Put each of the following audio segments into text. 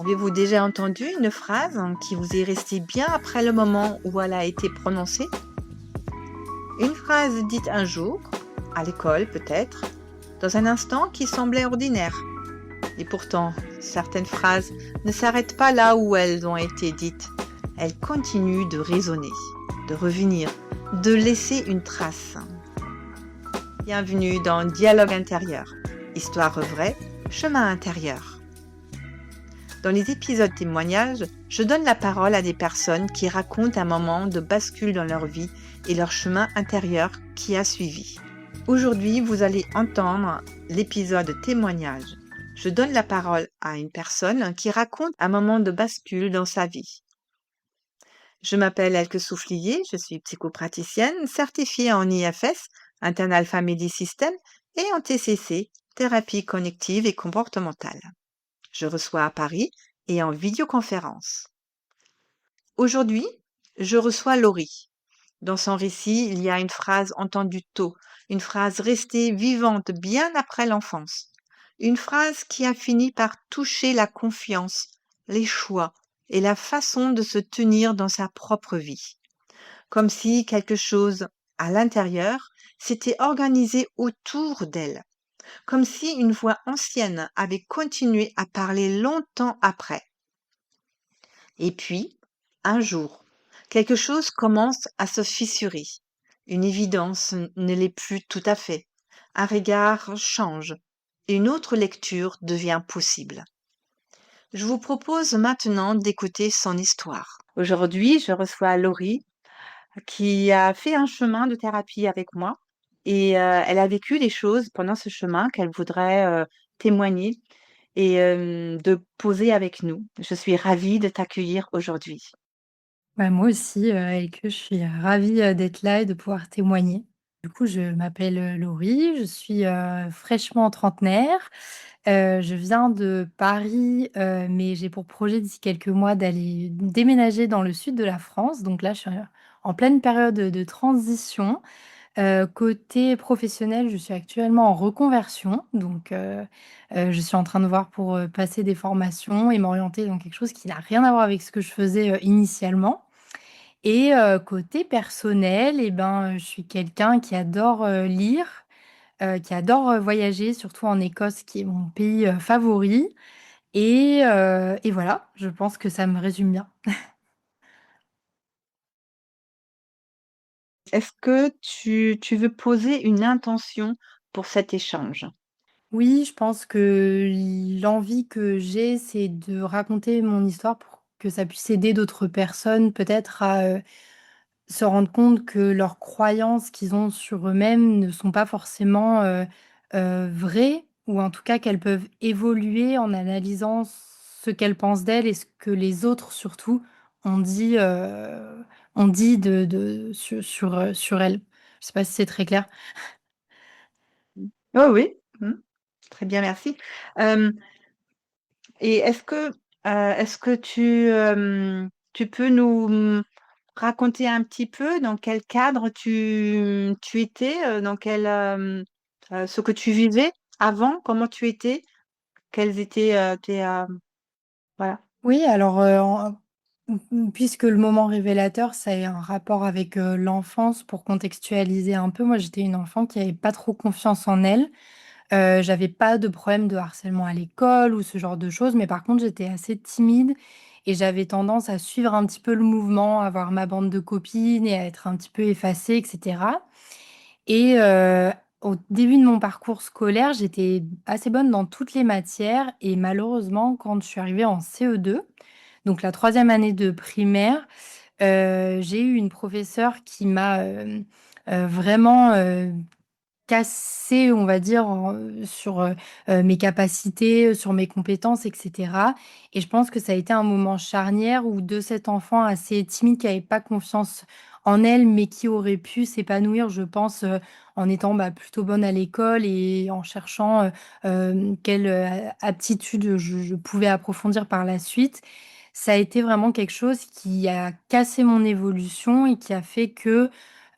Avez-vous déjà entendu une phrase qui vous est restée bien après le moment où elle a été prononcée? Une phrase dite un jour, à l'école peut-être, dans un instant qui semblait ordinaire. Et pourtant, certaines phrases ne s'arrêtent pas là où elles ont été dites. Elles continuent de résonner, de revenir, de laisser une trace. Bienvenue dans Dialogue intérieur. Histoire vraie, chemin intérieur. Dans les épisodes témoignages, je donne la parole à des personnes qui racontent un moment de bascule dans leur vie et leur chemin intérieur qui a suivi. Aujourd'hui, vous allez entendre l'épisode témoignage. Je donne la parole à une personne qui raconte un moment de bascule dans sa vie. Je m'appelle Elke Soufflier, je suis psychopraticienne certifiée en IFS, Internal Family System, et en TCC, thérapie cognitive et comportementale. Je reçois à Paris et en vidéoconférence. Aujourd'hui, je reçois Laurie. Dans son récit, il y a une phrase entendue tôt, une phrase restée vivante bien après l'enfance, une phrase qui a fini par toucher la confiance, les choix et la façon de se tenir dans sa propre vie. Comme si quelque chose, à l'intérieur, s'était organisé autour d'elle. Comme si une voix ancienne avait continué à parler longtemps après. Et puis, un jour, quelque chose commence à se fissurer. Une évidence ne l'est plus tout à fait. Un regard change. Une autre lecture devient possible. Je vous propose maintenant d'écouter son histoire. Aujourd'hui, je reçois Laurie qui a fait un chemin de thérapie avec moi et elle a vécu des choses pendant ce chemin qu'elle voudrait témoigner et de poser avec nous. Je suis ravie de t'accueillir aujourd'hui. Bah, moi aussi, et que je suis ravie, d'être là et de pouvoir témoigner. Du coup, je m'appelle, Laurie, je suis, fraîchement trentenaire. Je viens de Paris, mais j'ai pour projet d'ici quelques mois d'aller déménager dans le sud de la France. Donc là, je suis en pleine période de transition. Côté professionnel, je suis actuellement en reconversion. Donc je suis en train de voir pour, passer des formations et m'orienter dans quelque chose qui n'a rien à voir avec ce que je faisais, initialement. Et côté personnel et ben, je suis quelqu'un qui adore, lire, qui adore, voyager, surtout en Écosse qui est mon pays, favori et voilà, je pense que ça me résume bien. Est-ce que tu veux poser une intention pour cet échange? Oui, je pense que l'envie que j'ai, c'est de raconter mon histoire pour que ça puisse aider d'autres personnes peut-être à, se rendre compte que leurs croyances qu'ils ont sur eux-mêmes ne sont pas forcément, vraies ou en tout cas qu'elles peuvent évoluer en analysant ce qu'elles pensent d'elles et ce que les autres surtout ont dit, sur elles. Je sais pas si c'est très clair? Mmh. Oh oui, mmh, très bien, merci. Hem Et est-ce que tu peux nous, raconter un petit peu dans quel cadre tu étais, dans quel, ce que tu vivais avant? Comment tu étais? Quels étaient, voilà. Oui, alors, puisque le moment révélateur, ça a un rapport avec, l'enfance pour contextualiser un peu, moi j'étais une enfant qui avait pas trop confiance en elle. J'avais pas de problème de harcèlement à l'école ou ce genre de choses, mais par contre, j'étais assez timide et j'avais tendance à suivre un petit peu le mouvement, à avoir ma bande de copines et à être un petit peu effacée et cetera et au début de mon parcours scolaire, j'étais assez bonne dans toutes les matières et malheureusement, quand je suis arrivée en CE2, donc la troisième année de primaire, j'ai eu une professeure qui m'a, vraiment, cassé, on va dire, sur, mes capacités, sur mes compétences et cetera et je pense que ça a été un moment charnière où de cet enfant assez timide qui avait pas confiance en elle, mais qui aurait pu s'épanouir, je pense, en étant, bah, plutôt bonne à l'école et en cherchant, quelle, aptitude je pouvais approfondir par la suite. Ça a été vraiment quelque chose qui a cassé mon évolution et qui a fait que,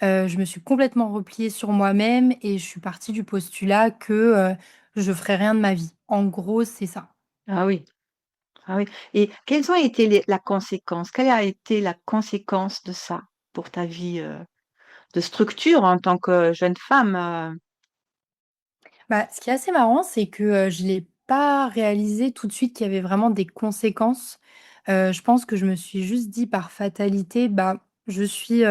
je me suis complètement repliée sur moi-même et je suis partie du postulat que, je ferais rien de ma vie. En gros, c'est ça. Ah oui. Ah oui, et quelles ont été les la conséquence? Quelle a été la conséquence de ça pour ta vie, de structure en tant que jeune femme, Bah, ce qui est assez marrant, c'est que, je l'ai pas réalisé tout de suite qu'il y avait vraiment des conséquences. Je pense que je me suis juste dit par fatalité: «Bah, je suis,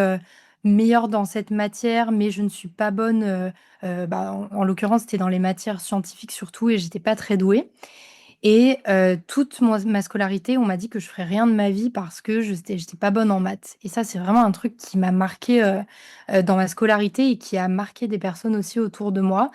meilleure dans cette matière, mais je ne suis pas bonne», bah, en l'occurrence, c'était dans les matières scientifiques surtout et j'étais pas très douée et toute ma scolarité, on m'a dit que je ferais rien de ma vie parce que j'étais pas bonne en maths et ça, c'est vraiment un truc qui m'a marqué dans ma scolarité et qui a marqué des personnes aussi autour de moi.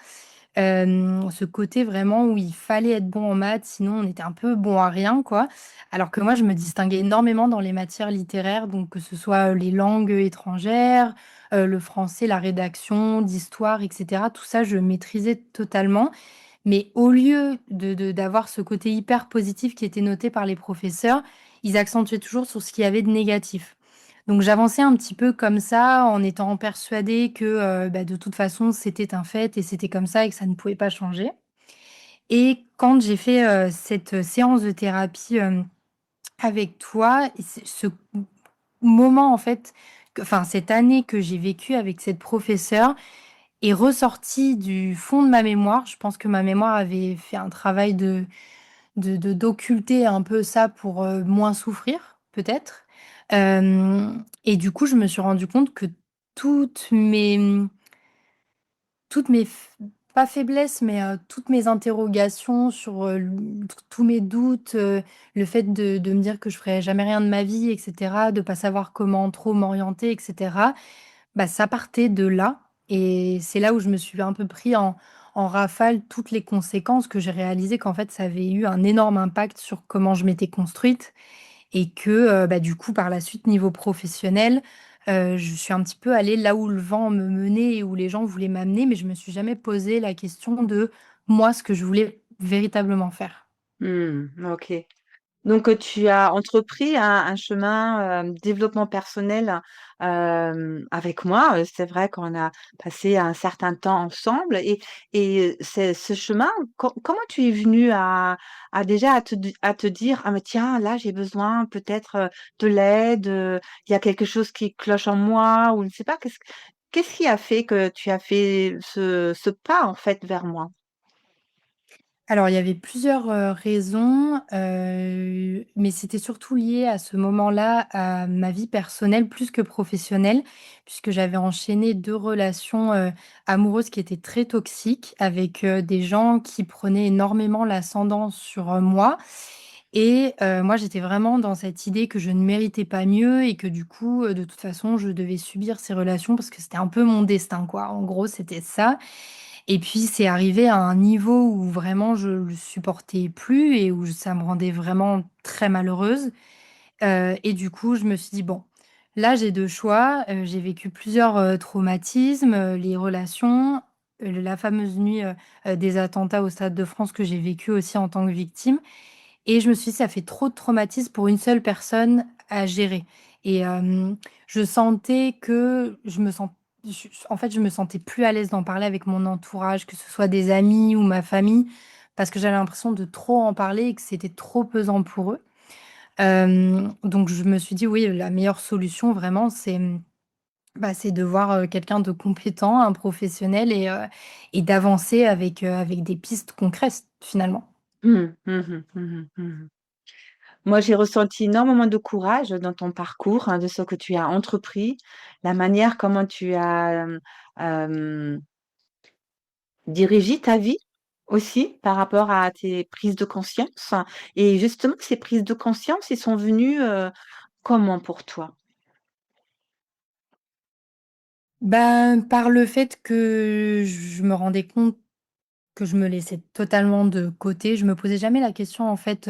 Ce côté vraiment où il fallait être bon en maths, sinon on était un peu bon à rien, quoi. Alors que moi, je me distinguais énormément dans les matières littéraires, donc que ce soit, les langues, étrangères, le français, la rédaction, d'histoire et cetera. Tout ça, je maîtrisais totalement. Mais au lieu d'avoir ce côté hyper positif qui était noté par les professeurs, ils accentuaient toujours sur ce qu'il y avait de négatif. Donc j'avançais un petit peu comme ça, en étant persuadée que, bah, de toute façon, c'était un fait et c'était comme ça et que ça ne pouvait pas changer. Et quand j'ai fait, cette séance de thérapie, avec toi, et ce moment, en fait, enfin, cette année que j'ai vécue avec cette professeure est ressortie du fond de ma mémoire. Je pense que ma mémoire avait fait un travail d'occulter un peu ça pour, moins souffrir, peut-être. Et du coup, je me suis rendu compte que toutes mes, toutes mes f pas faiblesses, mais, toutes mes interrogations sur, tous mes doutes, le fait de me dire que je ferais jamais rien de ma vie et cetera, de pas savoir comment trop m'orienter et cetera, bah, ça partait de là et c'est là où je me suis un peu pris en rafale toutes les conséquences, que j'ai réalisé qu'en fait, ça avait eu un énorme impact sur comment je m'étais construite et que, bah, du coup, par la suite, niveau professionnel, je suis un petit peu allée là où le vent me menait et où les gens voulaient m'amener, mais je me suis jamais posé la question de moi, ce que je voulais véritablement faire. OK. Donc, tu as entrepris un chemin, développement personnel, avec moi. C'est vrai qu'on a passé un certain temps ensemble et c'est ce chemin, comment tu es venue à déjà à te dire: «Ah mais tiens, là, j'ai besoin peut-être, de l'aide, il y a quelque chose qui cloche en moi» ou je ne sais pas, qu'est-ce qui a fait que tu as fait ce pas, en fait, vers moi? Alors, il y avait plusieurs, raisons, mais c'était surtout lié à ce moment-là à ma vie personnelle plus que professionnelle, puisque j'avais enchaîné 2 relations, amoureuses qui étaient très toxiques avec, des gens qui prenaient énormément l'ascendant sur, moi et moi j'étais vraiment dans cette idée que je ne méritais pas mieux et que du coup, de toute façon je devais subir ces relations parce que c'était un peu mon destin, quoi. En gros, c'était ça et puis c'est arrivé à un niveau où vraiment je le supportais plus et où ça me rendait vraiment très malheureuse, et du coup je me suis dit: «Bon, là j'ai 2 choix». J'ai vécu plusieurs, traumatismes, les relations, la fameuse nuit, des attentats au Stade de France que j'ai vécu aussi en tant que victime et je me suis dit: «Ça fait trop de traumatismes pour une seule personne à gérer» et je sentais que je me sentais plus à l'aise d'en parler avec mon entourage, que ce soit des amis ou ma famille, parce que j'avais l'impression de trop en parler et que c'était trop pesant pour eux. Donc je me suis dit: «Oui, la meilleure solution vraiment, c'est, bah, c'est de voir, quelqu'un de compétent, un professionnel et d'avancer avec des pistes concrètes, finalement». Mmh. Mmh mh. Mmh mh. Moi, j'ai ressenti énormément de courage dans ton parcours, hein, de ce que tu as entrepris, la manière comment tu as, dirigé ta vie aussi par rapport à tes prises de conscience et justement ces prises de conscience, ils sont venus, comment pour toi? Ben, par le fait que je me rendais compte que je me laissais totalement de côté. Je me posais jamais la question, en fait,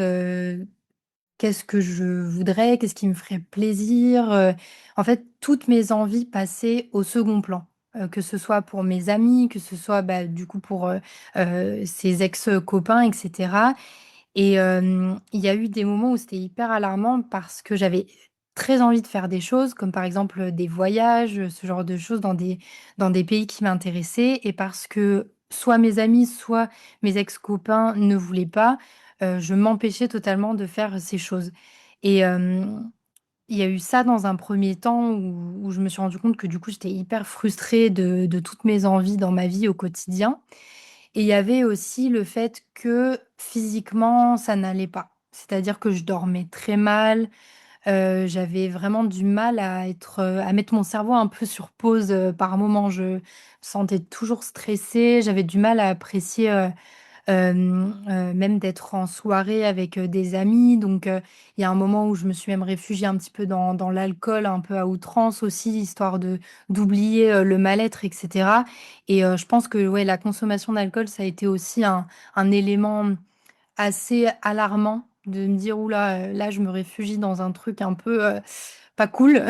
qu'est-ce que je voudrais? Qu'est-ce qui me ferait plaisir? En fait, toutes mes envies passaient au second plan, que ce soit pour mes amis, que ce soit, bah, du coup, pour, ses ex-copains et cetera et il y a eu des moments où c'était hyper alarmant parce que j'avais très envie de faire des choses comme, par exemple, des voyages, ce genre de choses dans des pays qui m'intéressaient et parce que soit mes amis, soit mes ex-copains ne voulaient pas, je m'empêchais totalement de faire ces choses et il y a eu ça dans un premier temps où je me suis rendu compte que du coup, j'étais hyper frustrée de toutes mes envies dans ma vie au quotidien et il y avait aussi le fait que physiquement, ça n'allait pas. C'est-à-dire que je dormais très mal, j'avais vraiment du mal à mettre mon cerveau un peu sur pause, par moments. Je me sentais toujours stressée, j'avais du mal à apprécier, même d'être en soirée avec, des amis donc il y a un moment où je me suis même réfugiée un petit peu dans l'alcool, un peu à outrance aussi, histoire de d'oublier, le mal-être et cetera et je pense que, ouais, la consommation d'alcool, ça a été aussi un élément assez alarmant de me dire: «Ouh là, là, je me réfugie dans un truc un peu, pas cool».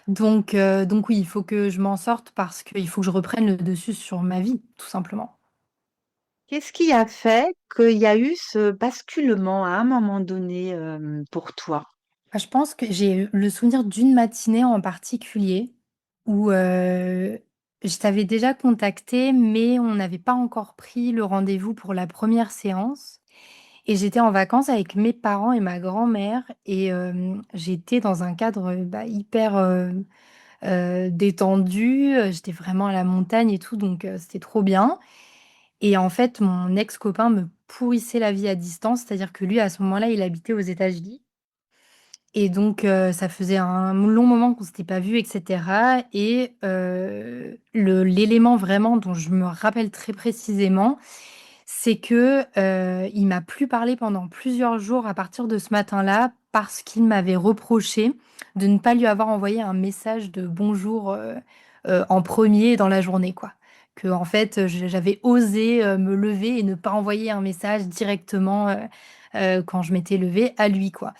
Donc oui, il faut que je m'en sorte parce qu'il faut que je reprenne le dessus sur ma vie, tout simplement. Qu'est-ce qui a fait qu'il y a eu ce basculement à un moment donné, pour toi? Bah, je pense que j'ai eu le souvenir d'une matinée en particulier où, je t'avais déjà contacté, mais on n'avait pas encore pris le rendez-vous pour la première séance et j'étais en vacances avec mes parents et ma grand-mère et j'étais dans un cadre, bah, hyper, détendu, j'étais vraiment à la montagne et tout donc c'était trop bien et en fait, mon ex-copain me pourrissait la vie à distance, c'est-à-dire que lui, à ce moment-là, il habitait aux États-Unis et donc ça faisait un long moment qu'on s'était pas vus et cetera et l'élément vraiment dont je me rappelle très précisément, c'est que, il m'a plus parlé pendant plusieurs jours à partir de ce matin-là, parce qu'il m'avait reproché de ne pas lui avoir envoyé un message de bonjour, en premier dans la journée, quoi. Qu'en fait, j'avais osé, me lever et ne pas envoyer un message directement, quand je m'étais levée à lui, quoi.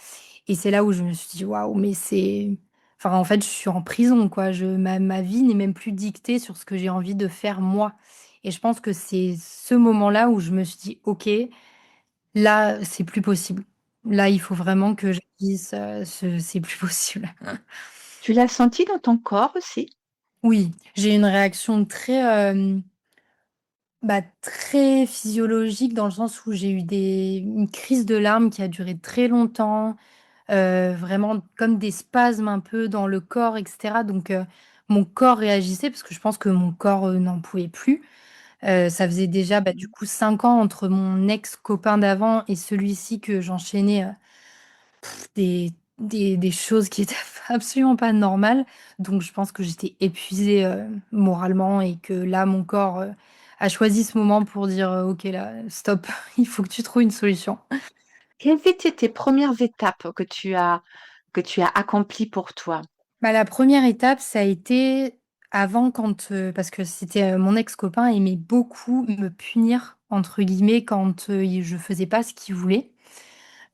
Et c'est là où je me suis dit: «Waouh, mais c'est» enfin, en fait, je suis en prison, quoi. Ma vie n'est même plus dictée sur ce que j'ai envie de faire moi. Et je pense que c'est ce moment-là où je me suis dit: «OK, là, c'est plus possible. Là, il faut vraiment que j'agisse, c'est plus possible». Tu l'as senti dans ton corps aussi? Oui, j'ai une réaction très, bah, très physiologique dans le sens où j'ai eu une crise de larmes qui a duré très longtemps. Vraiment comme des spasmes un peu dans le corps et cetera donc mon corps réagissait parce que je pense que mon corps, n'en pouvait plus. Ça faisait déjà, bah, du coup 5 ans entre mon ex-copain d'avant et celui-ci que j'enchaînais, des choses qui étaient absolument pas normales. Donc je pense que j'étais épuisée, moralement et que là, mon corps, a choisi ce moment pour dire: «OK là, stop, il faut que tu trouves une solution». Quelles étaient tes premières étapes que tu as accomplies pour toi? Bah, la première étape, ça a été avant quand, parce que c'était, mon ex-copain aimait beaucoup me «punir» entre guillemets quand, il je faisais pas ce qu'il voulait.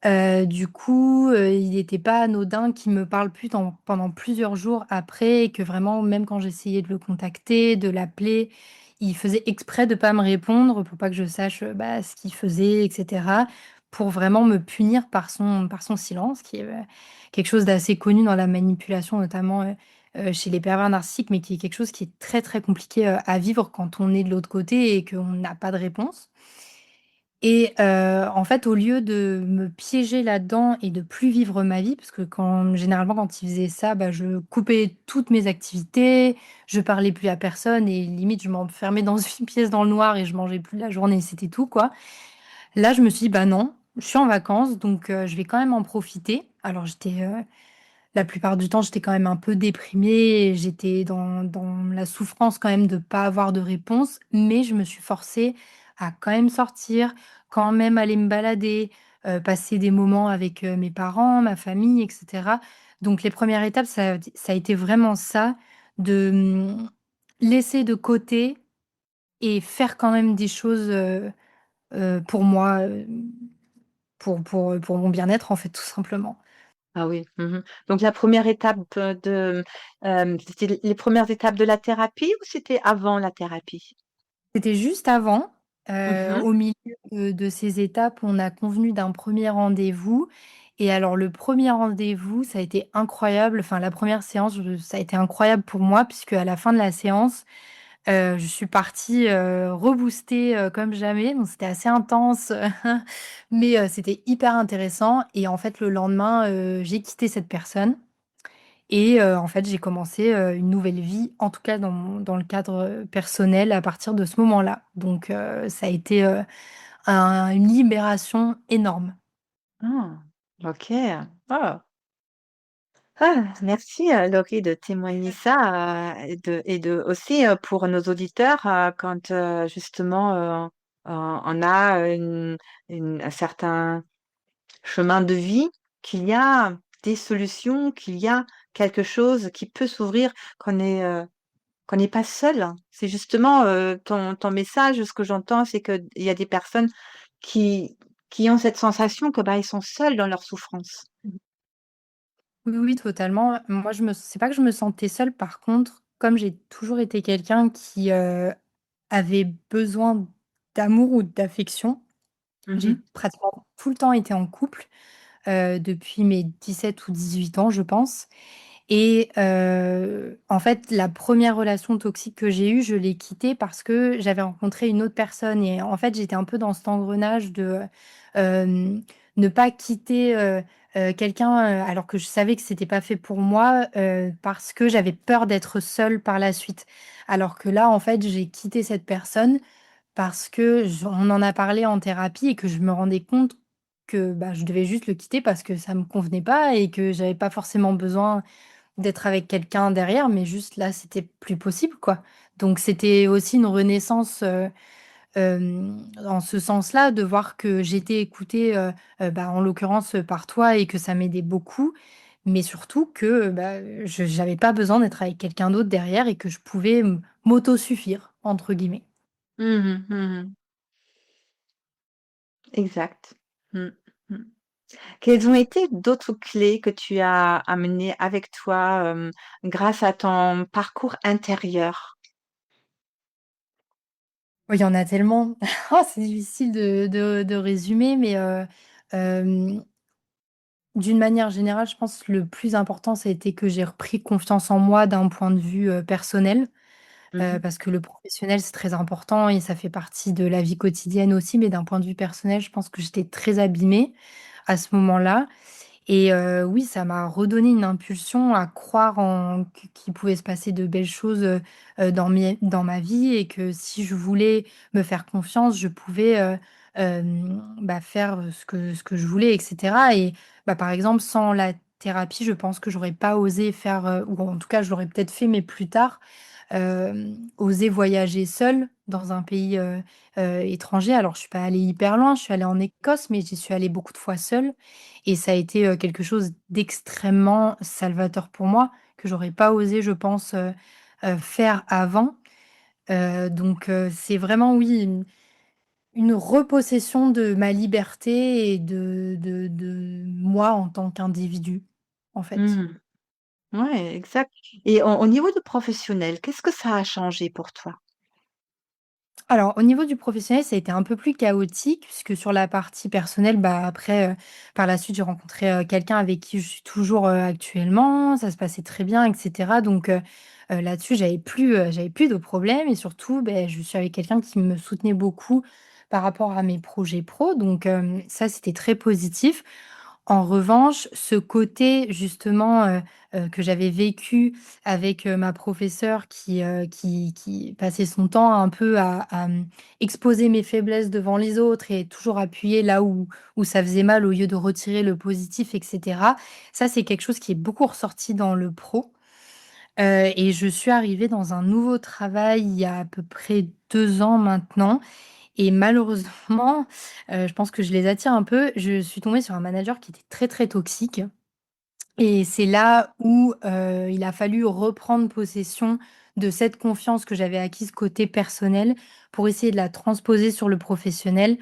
Du coup, il était pas anodin qu'il me parle plus pendant plusieurs jours après et que vraiment même quand j'essayais de le contacter, de l'appeler, il faisait exprès de pas me répondre pour pas que je sache, bah, ce qu'il faisait et cetera. Pour vraiment me punir par son silence qui est, quelque chose d'assez connu dans la manipulation notamment, chez les pervers narcissiques, mais qui est quelque chose qui est très, très compliqué, à vivre quand on est de l'autre côté et qu'on n'a pas de réponse. Et en fait, au lieu de me piéger là-dedans et de plus vivre ma vie, parce que généralement, quand il faisait ça, bah, je coupais toutes mes activités, je parlais plus à personne et limite, je m'enfermais dans une pièce dans le noir et je mangeais plus la journée, c'était tout, quoi. Là, je me suis dit: «Bah, non, je suis en vacances, donc je vais quand même en profiter». Alors j'étais, la plupart du temps, j'étais quand même un peu déprimée, j'étais dans la souffrance quand même de pas avoir de réponse, mais je me suis forcée à quand même sortir, quand même aller me balader, passer des moments avec, mes parents, ma famille et cetera. Donc les premières étapes, ça a été vraiment ça, de, laisser de côté et faire quand même des choses, pour moi, pour mon bien-être, en fait, tout simplement. Ah oui, mmh. Donc la première étape, c'était les premières étapes de la thérapie ou c'était avant la thérapie? C'était juste avant, Mmh. au milieu de ces étapes, on a convenu d'un premier rendez-vous et alors le premier rendez-vous, ça a été incroyable, enfin la première séance, ça a été incroyable pour moi puisque à la fin de la séance, Je suis partie, reboostée, comme jamais, donc c'était assez intense, mais c'était hyper intéressant et en fait, le lendemain, j'ai quitté cette personne et en fait, j'ai commencé, une nouvelle vie, en tout cas dans le cadre, personnel à partir de ce moment-là. Donc ça a été, une libération énorme. Ah, OK. Oh. Merci, Laurie, de témoigner ça, et de aussi, pour nos auditeurs, quand, justement, on a un certain chemin de vie, qu'il y a des solutions, qu'il y a quelque chose qui peut s'ouvrir, qu'on n'est pas seul. C'est justement, ton message, ce que j'entends, c'est qu'il y a des personnes qui ont cette sensation que, bah, ils sont seuls dans leur souffrance. Oui, oui, totalement. Moi, je me c'est pas que je me sentais seule, par contre, comme j'ai toujours été quelqu'un qui, avait besoin d'amour ou d'affection, Mmh j'ai mh. pratiquement tout le temps été en couple, depuis mes 17 ou 18 ans, je pense et en fait, la première relation toxique que j'ai eue, je l'ai quittée parce que j'avais rencontré une autre personne et en fait, j'étais un peu dans cet engrenage de, hem, ne pas quitter, quelqu'un, alors que je savais que c'était pas fait pour moi, parce que j'avais peur d'être seule par la suite. Alors que là, en fait, j'ai quitté cette personne parce que on en a parlé en thérapie et que je me rendais compte que, bah, je devais juste le quitter parce que ça me convenait pas et que j'avais pas forcément besoin d'être avec quelqu'un derrière, mais juste là, c'était plus possible, quoi. Donc c'était aussi une renaissance, en ce sens-là, de voir que j'étais écoutée, bah, en l'occurrence, par toi et que ça m'aidait beaucoup, mais surtout que, bah, je j'avais pas besoin d'être avec quelqu'un d'autre derrière et que je pouvais «m'autosuffire» entre guillemets. Mmh mh. Mmh. Exact. Mmh. Mmh. Quelles ont été d'autres clés que tu as amenées avec toi, grâce à ton parcours intérieur? Oui, il y en a tellement. Oh, c'est difficile de résumer, mais hem, d'une manière générale, je pense que le plus important, ça a été que j'ai repris confiance en moi d'un point de vue, personnel, Mmh mh. parce que le professionnel, c'est très important et ça fait partie de la vie quotidienne aussi, mais d'un point de vue personnel, je pense que j'étais très abîmée à ce moment-là et oui, ça m'a redonné une impulsion à croire en qu'il pouvait se passer de belles choses, dans ma vie et que si je voulais me faire confiance, je pouvais, bah, faire, ce que je voulais et cetera et bah, par exemple, sans la thérapie, je pense que j'aurais pas osé faire, ou en tout cas, je l'aurais peut-être fait, mais plus tard, oser voyager seule dans un pays, étranger. Alors je suis pas allée hyper loin, je suis allée en Écosse, mais j'y suis allée beaucoup de fois seule et ça a été, quelque chose d'extrêmement salvateur pour moi, que j'aurais pas osé, je pense, faire avant. Donc c'est vraiment oui, une repossession de ma liberté et de moi en tant qu'individu, en fait. Mmh. Ouais, exact, et au niveau du professionnel, qu'est-ce que ça a changé pour toi? Alors, au niveau du professionnel, ça a été un peu plus chaotique puisque sur la partie personnelle, bah, après, par la suite, j'ai rencontré, quelqu'un avec qui je suis toujours, actuellement. Ça se passait très bien et cetera donc là-dessus, j'avais plus de problème et surtout, beh, je suis avec quelqu'un qui me soutenait beaucoup par rapport à mes projets pro donc ça, c'était très positif. En revanche, ce côté justement, que j'avais vécu avec, ma professeure qui passait son temps un peu à exposer mes faiblesses devant les autres et toujours appuyer là où ça faisait mal au lieu de retirer le positif et cetera. Ça, c'est quelque chose qui est beaucoup ressorti dans le pro, et je suis arrivée dans un nouveau travail il y a à peu près 2 ans maintenant et malheureusement, je pense que je les attire un peu, je suis tombée sur un manager qui était très, très toxique et c'est là où, il a fallu reprendre possession de cette confiance que j'avais acquise côté personnel pour essayer de la transposer sur le professionnel,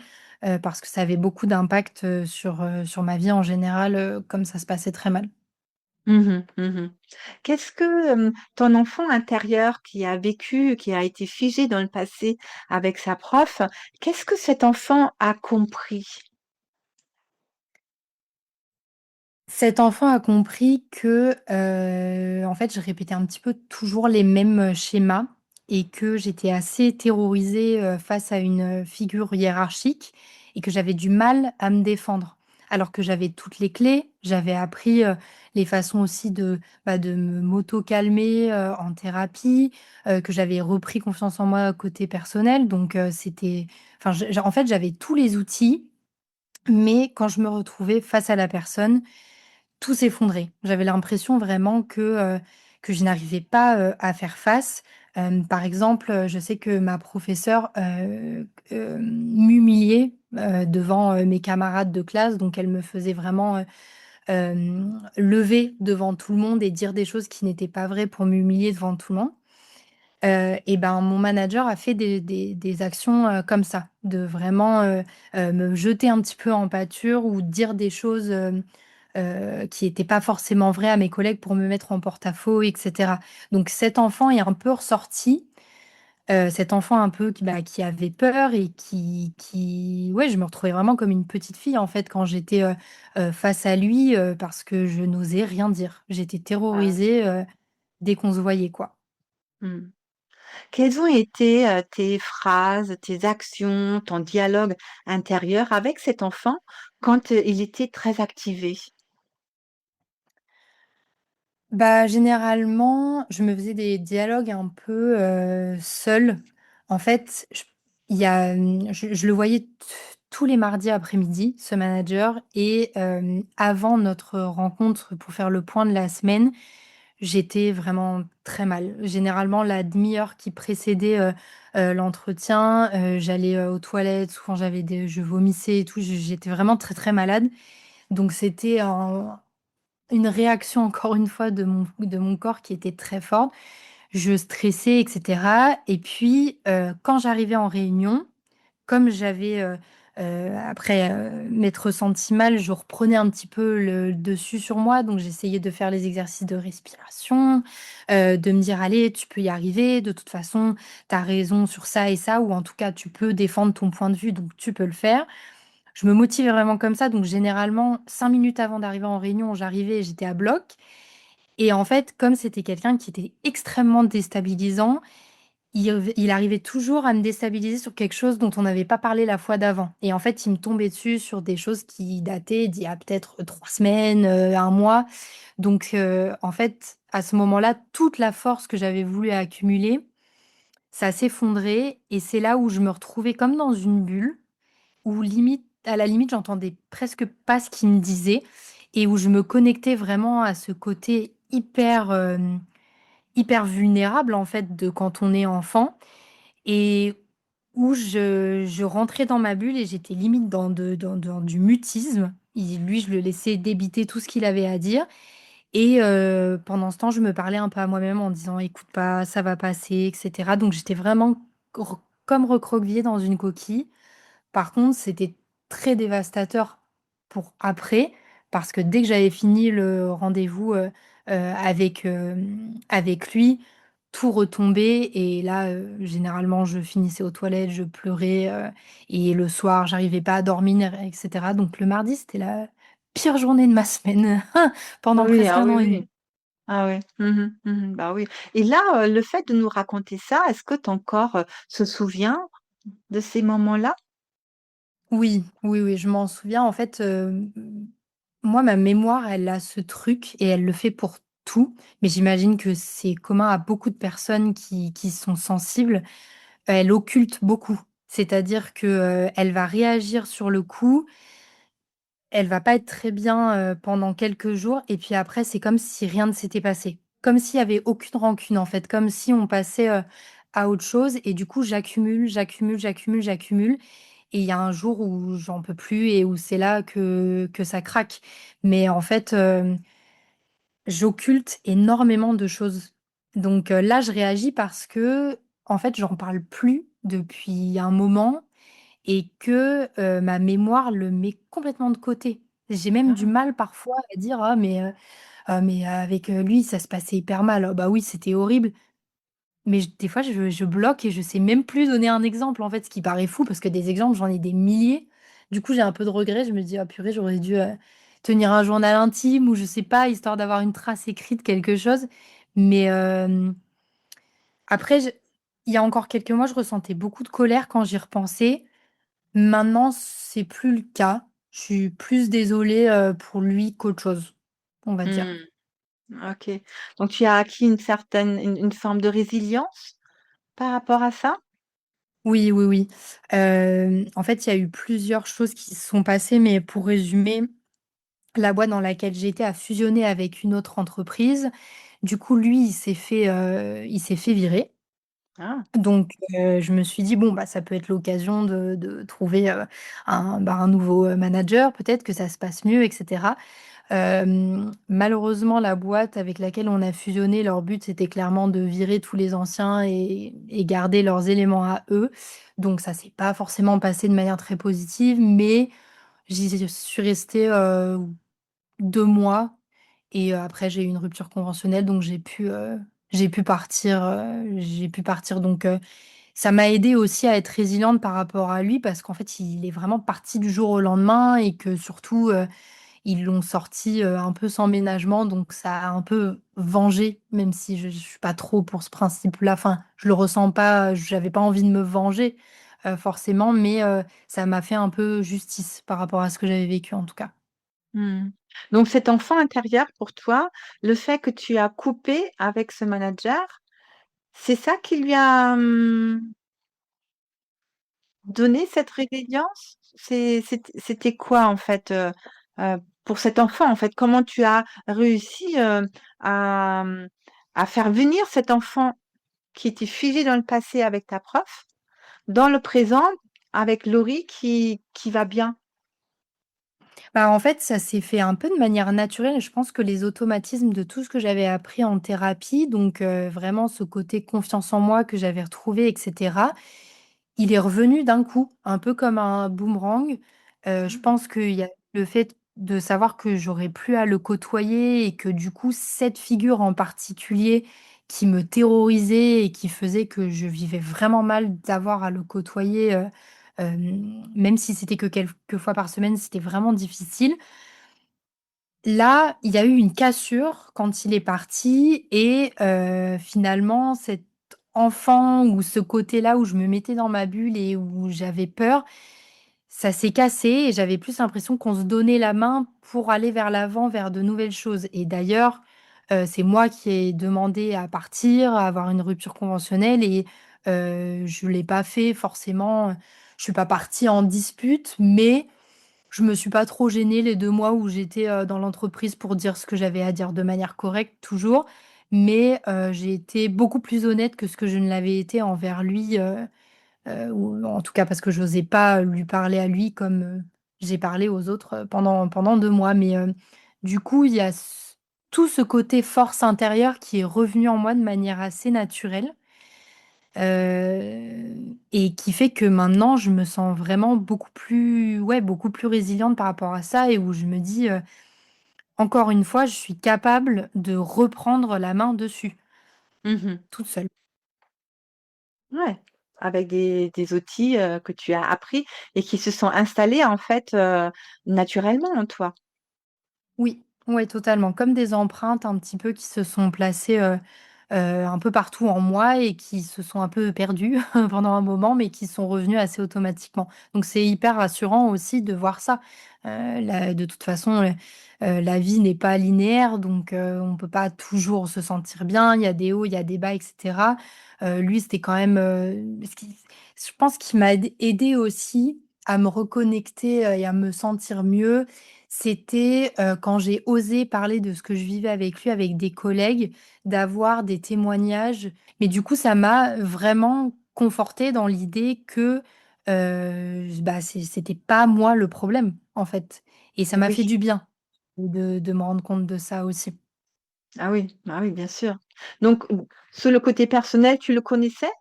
parce que ça avait beaucoup d'impact, sur ma vie en général, comme ça se passait très mal. Mmh mh. Mmh. Qu'est-ce que, ton enfant intérieur qui a vécu, qui a été figé dans le passé avec sa prof, qu'est-ce que cet enfant a compris? Cet enfant a compris que, en fait, je répétais un petit peu toujours les mêmes, schémas et que j'étais assez terrorisée, face à une, figure hiérarchique et que j'avais du mal à me défendre. Alors que j'avais toutes les clés, j'avais appris, les façons aussi de me m'auto-calmer, en thérapie, que j'avais repris confiance en moi côté personnel donc c'était enfin je en fait, j'avais tous les outils, mais quand je me retrouvais face à la personne, tout s'effondrait. J'avais l'impression vraiment que je n'arrivais pas, à faire face. Par exemple, je sais que ma professeure, m'humiliait, devant, mes camarades de classe, donc elle me faisait vraiment, lever devant tout le monde et dire des choses qui n'étaient pas vraies pour m'humilier devant tout le monde. Et ben, mon manager a fait des actions, comme ça, de vraiment, me jeter un petit peu en pâture ou dire des choses, qui étaient pas forcément vraies à mes collègues pour me mettre en porte-à-faux et cetera. Donc cet enfant est un peu ressorti, cet enfant un peu qui avait peur et qui ouais, je me retrouvais vraiment comme une petite fille, en fait, quand j'étais, face à lui, parce que je n'osais rien dire. J'étais Ah oui. terrorisée, dès qu'on se voyait, quoi. Mmh. Quelles ont été, tes phrases, tes actions, ton dialogue intérieur avec cet enfant quand, il était très activé? Bah, généralement, je me faisais des dialogues un peu, seule. En fait, je le voyais tous les mardis après-midi, ce manager et avant notre rencontre pour faire le point de la semaine, j'étais vraiment très mal. Généralement, la demi-heure qui précédait, l'entretien, j'allais, aux toilettes, souvent je vomissais et tout, j'étais vraiment très, très malade. Donc c'était une réaction encore une fois de mon corps qui était très forte. Je stressais et cetera et puis, quand j'arrivais en réunion, comme j'avais, après, m'être sentie mal, je reprenais un petit peu le dessus sur moi, donc j'essayais de faire les exercices de respiration, de me dire: «Allez, tu peux y arriver, de toute façon, tu as raison sur ça et ça» ou en tout cas, tu peux défendre ton point de vue, donc tu peux le faire. Je me motivais vraiment comme ça, donc généralement 5 minutes avant d'arriver en réunion, j'arrivais et j'étais à bloc et en fait, comme c'était quelqu'un qui était extrêmement déstabilisant, il arrivait toujours à me déstabiliser sur quelque chose dont on n'avait pas parlé la fois d'avant et en fait, il me tombait dessus sur des choses qui dataient d'il y a peut-être 3 semaines, 1 mois donc en fait, à ce moment-là, toute la force que j'avais voulu accumuler, ça s'effondrait et c'est là où je me retrouvais comme dans une bulle où limite à la limite, j'entendais presque pas ce qu'il me disait et où je me connectais vraiment à ce côté hyper vulnérable, en fait, de quand on est enfant et où je rentrais dans ma bulle et j'étais limite dans du mutisme. Lui, je le laissais débiter tout ce qu'il avait à dire et pendant ce temps, je me parlais un peu à moi-même en disant: «Écoute pas, ça va passer» et cetera. Donc j'étais vraiment comme recroquevillée dans une coquille. Par contre, c'était très dévastateur pour après, parce que dès que j'avais fini le rendez-vous, avec lui, tout retombait et là, généralement, je finissais aux toilettes, je pleurais, et le soir, j'arrivais pas à dormir et cetera. Donc le mardi, c'était la pire journée de ma semaine pendant Oui, presque ah un oui, an et demi. oui. Ah ouais. Mmh mh, mmh. Bah oui et là, le fait de nous raconter ça, est-ce que ton corps, se souvient de ces moments-là? Oui, oui, oui, je m'en souviens. En fait, moi, ma mémoire, elle a ce truc et elle le fait pour tout, mais j'imagine que c'est commun à beaucoup de personnes qui sont sensibles. Elle occulte beaucoup. C'est-à-dire que, elle va réagir sur le coup, elle va pas être très bien, pendant quelques jours et puis après, c'est comme si rien ne s'était passé. Comme s'il y avait aucune rancune, en fait, comme si on passait, à autre chose et du coup, j'accumule, j'accumule, j'accumule, j'accumule et il y a un jour où j'en peux plus et où c'est là que ça craque. Mais en fait, j'occulte énormément de choses. Donc, là, je réagis parce que en fait, j'en parle plus depuis un moment et que, ma mémoire le met complètement de côté. J'ai même du Ah, mal parfois à dire: «Ah mais avec, lui, ça se passait hyper mal». «Ah bah oui, c'était horrible». Mais des fois, je bloque et je sais même plus donner un exemple, en fait, ce qui paraît fou parce que des exemples, j'en ai des milliers. Du coup, j'ai un peu de regret. Je me dis: «Ah purée, j'aurais dû, tenir un journal intime ou je sais pas, histoire d'avoir une trace écrite, quelque chose». Mais après, il y a encore quelques mois, je ressentais beaucoup de colère quand j'y repensais. Maintenant, c'est plus le cas. Je suis plus désolée, pour lui qu'autre chose, on va dire. Mmh. OK. Donc tu as acquis une forme de résilience par rapport à ça? Oui, oui, oui. En fait, il y a eu plusieurs choses qui se sont passées, mais pour résumer, la boîte dans laquelle j'étais a fusionné avec une autre entreprise. Du coup, lui, il s'est fait virer. Ah. Donc je me suis dit: «Bon, bah, ça peut être l'occasion de trouver, un nouveau, manager, peut-être que ça se passe mieux et cetera». Malheureusement, la boîte avec laquelle on a fusionné, leur but, c'était clairement de virer tous les anciens et garder leurs éléments à eux. Donc ça s'est pas forcément passé de manière très positive, mais j'y suis restée, 2 mois et après j'ai eu une rupture conventionnelle, donc j'ai pu partir donc ça m'a aidée aussi à être résiliente par rapport à lui parce qu'en fait, il est vraiment parti du jour au lendemain et que surtout, ils l'ont sorti, un peu sans ménagement, donc ça a un peu vengé, même si je suis pas trop pour ce principe-là. Enfin, je le ressens pas, j'avais pas envie de me venger, forcément, mais ça m'a fait un peu justice par rapport à ce que j'avais vécu, en tout cas. Mmh. Donc cet enfant intérieur pour toi, le fait que tu as coupé avec ce manager, c'est ça qui lui a, donné cette résilience? C'était quoi en fait, pour cet enfant en fait? Comment tu as réussi, à, à faire venir cet enfant qui était figé dans le passé avec ta prof, dans le présent avec Laurie qui va bien? Bah, en fait, ça s'est fait un peu de manière naturelle. Je pense que les automatismes de tout ce que j'avais appris en thérapie, donc vraiment ce côté confiance en moi que j'avais retrouvé et cetera, il est revenu d'un coup, un peu comme un boomerang. Je Mmh. pense qu'il y a le fait de savoir que j'aurais plus à le côtoyer et que du coup, cette figure en particulier qui me terrorisait et qui faisait que je vivais vraiment mal d'avoir à le côtoyer, même si c'était que quelques fois par semaine, c'était vraiment difficile. Là, il y a eu une cassure quand il est parti et finalement cet enfant ou ce côté-là où je me mettais dans ma bulle et où j'avais peur, ça s'est cassé et j'avais plus l'impression qu'on se donnait la main pour aller vers l'avant, vers de nouvelles choses et d'ailleurs, c'est moi qui ai demandé à partir, à avoir une rupture conventionnelle et je l'ai pas fait forcément, je suis pas partie en dispute mais je me suis pas trop gênée les 2 mois où j'étais, dans l'entreprise pour dire ce que j'avais à dire de manière correcte toujours, mais j'ai été beaucoup plus honnête que ce que je ne l'avais été envers lui, ou en tout cas parce que j'osais pas lui parler à lui comme, j'ai parlé aux autres, pendant 2 mois. Mais du coup, il y a tout ce côté force intérieure qui est revenu en moi de manière assez naturelle. Et qui fait que maintenant je me sens vraiment beaucoup plus ouais, beaucoup plus résiliente par rapport à ça et où je me dis, «Encore une fois, je suis capable de reprendre la main dessus, Mmh. toute seule». Ouais, avec des outils, que tu as appris et qui se sont installés en fait, naturellement en toi. Oui, ouais, totalement. Comme des empreintes un petit peu qui se sont placées, un peu partout en moi et qui se sont un peu perdues pendant un moment, mais qui sont revenues assez automatiquement. Donc c'est hyper rassurant aussi de voir ça. La de toute façon, la vie n'est pas linéaire, donc on peut pas toujours se sentir bien. Il y a des hauts, il y a des bas et cetera. Lui, c'était quand même, ce qui je pense qu'il m'a aidée aussi à me reconnecter, et à me sentir mieux. C'était, quand j'ai osé parler de ce que je vivais avec lui, avec des collègues, d'avoir des témoignages. Mais du coup, ça m'a vraiment confortée dans l'idée que, bah, c'était pas moi le problème, en fait. Et ça m'a Oui. fait du bien de me rendre compte de ça aussi. Ah oui, bien sûr. Donc, sur le côté personnel, tu le connaissais?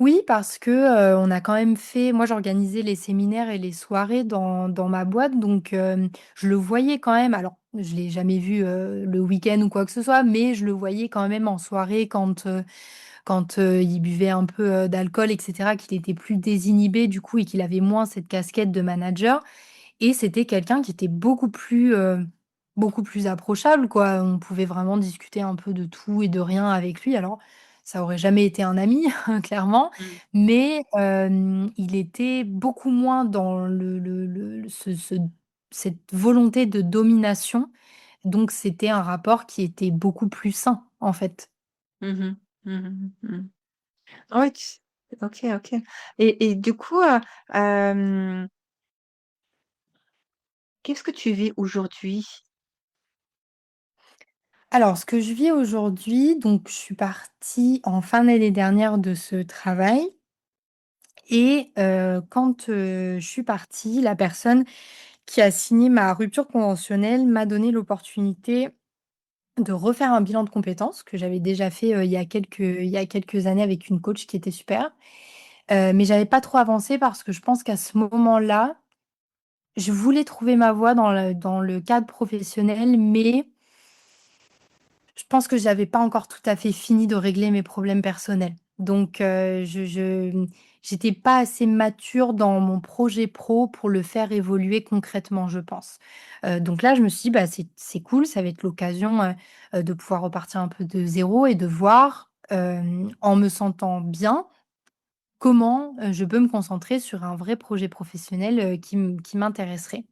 Oui, parce que, on a quand même fait moi, j'organisais les séminaires et les soirées dans ma boîte, donc je le voyais quand même. Alors, je l'ai jamais vu, le week-end ou quoi que ce soit, mais je le voyais quand même en soirée quand, il buvait un peu, d'alcool et cetera, qu'il était plus désinhibé du coup et qu'il avait moins cette casquette de manager et c'était quelqu'un qui était beaucoup plus approchable quoi. On pouvait vraiment discuter un peu de tout et de rien avec lui. Alors ça aurait jamais été un ami clairement, Mmh. mais il était beaucoup moins dans le ce cette volonté de domination, donc c'était un rapport qui était beaucoup plus sain, en fait. Mmh mh. Mmh mmh. Ah ouais, tu OK, OK. Et du coup, qu'est-ce que tu vis aujourd'hui? Alors ce que je vis aujourd'hui, donc je suis partie en fin d'année dernière de ce travail et quand, je suis partie, la personne qui a signé ma rupture conventionnelle m'a donné l'opportunité de refaire un bilan de compétences que j'avais déjà fait, il y a quelques années avec une coach qui était super. Mais j'avais pas trop avancé parce que je pense qu'à ce moment-là, je voulais trouver ma voie dans le cadre professionnel, mais je pense que j'avais pas encore tout à fait fini de régler mes problèmes personnels. Donc j'étais pas assez mature dans mon projet pro pour le faire évoluer concrètement, je pense. Donc là, je me suis dit: «Bah, c'est cool, ça va être l'occasion, de pouvoir repartir un peu de zéro et de voir, en me sentant bien, comment, je peux me concentrer sur un vrai projet professionnel, qui m'intéresserait».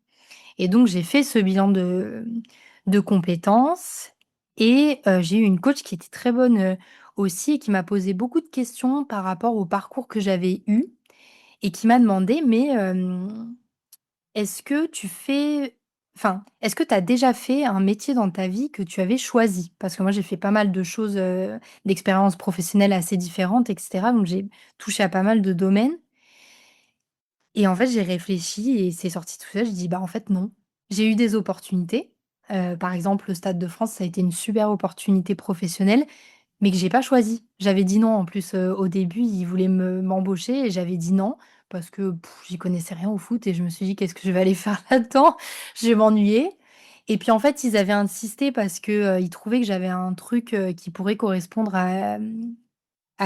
Et donc j'ai fait ce bilan de compétences et j'ai eu une coach qui était très bonne, aussi et qui m'a posé beaucoup de questions par rapport au parcours que j'avais eu et qui m'a demandé: «Mais, est-ce que tu fais est-ce que tu as déjà fait un métier dans ta vie que tu avais choisi?» Parce que moi j'ai fait pas mal de choses, d'expériences professionnelles assez différentes et cetera, donc j'ai touché à pas mal de domaines et en fait, j'ai réfléchi et c'est sorti tout seul. Je dis: «Bah, en fait, non». J'ai eu des opportunités, par exemple, le Stade de France, ça a été une super opportunité professionnelle, mais que j'ai pas choisie. J'avais dit non en plus, au début, ils voulaient m'embaucher et j'avais dit non parce que j'y connaissais rien au foot et je me suis dit: «Qu'est-ce que je vais aller faire là-dedans? Je vais m'ennuyer» et puis, en fait, ils avaient insisté parce que, ils trouvaient que j'avais un truc, qui pourrait correspondre à